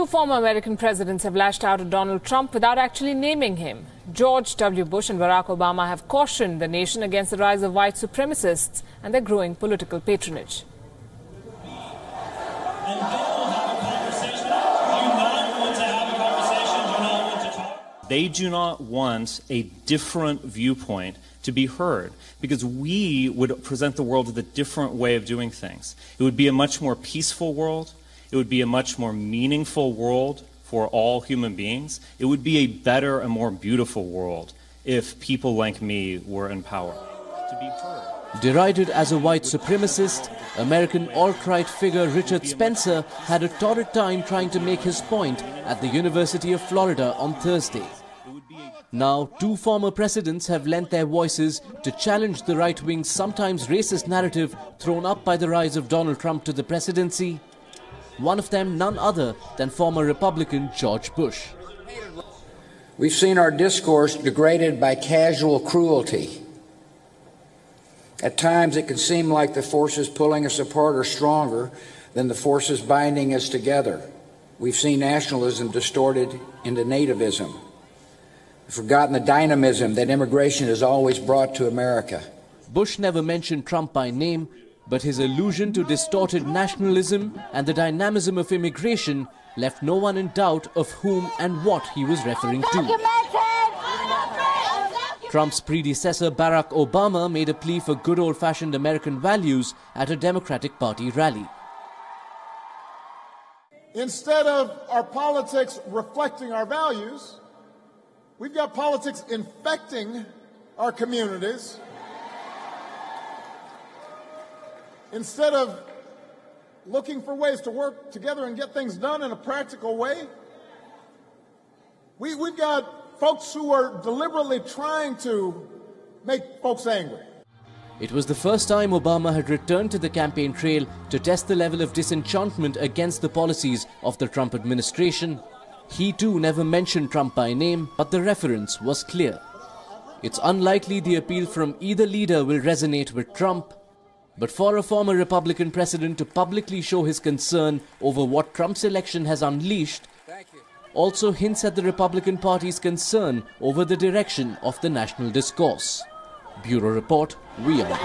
Two former American presidents have lashed out at Donald Trump without actually naming him. George W. Bush and Barack Obama have cautioned the nation against the rise of white supremacists and their growing political patronage. And they will have a conversation. Do you not want to have a conversation? Do you not want to talk? They do not want a different viewpoint to be heard, because we would present the world with a different way of doing things. It would be a much more peaceful world. It would be a much more meaningful world for all human beings. It would be a better and more beautiful world if people like me were in power. To be heard. Derided as a white supremacist, American alt-right figure Richard Spencer had a torrid time trying to make his point at the University of Florida on Thursday. Now, two former presidents have lent their voices to challenge the right-wing's sometimes racist narrative thrown up by the rise of Donald Trump to the presidency. One of them none other than former Republican George Bush. We've seen our discourse degraded by casual cruelty. At times it can seem like the forces pulling us apart are stronger than the forces binding us together. We've seen nationalism distorted into nativism. We've forgotten the dynamism that immigration has always brought to America. Bush never mentioned Trump by name, but his allusion to distorted nationalism and the dynamism of immigration left no one in doubt of whom and what he was referring to. Trump's predecessor Barack Obama made a plea for good old-fashioned American values at a Democratic Party rally. Instead of our politics reflecting our values, we've got politics infecting our communities. Instead of looking for ways to work together and get things done in a practical way, we've got folks who are deliberately trying to make folks angry. It was the first time Obama had returned to the campaign trail to test the level of disenchantment against the policies of the Trump administration. He too never mentioned Trump by name, but the reference was clear. It's unlikely the appeal from either leader will resonate with Trump, but for a former Republican president to publicly show his concern over what Trump's election has unleashed also hints at the Republican Party's concern over the direction of the national discourse. Bureau Report, WION.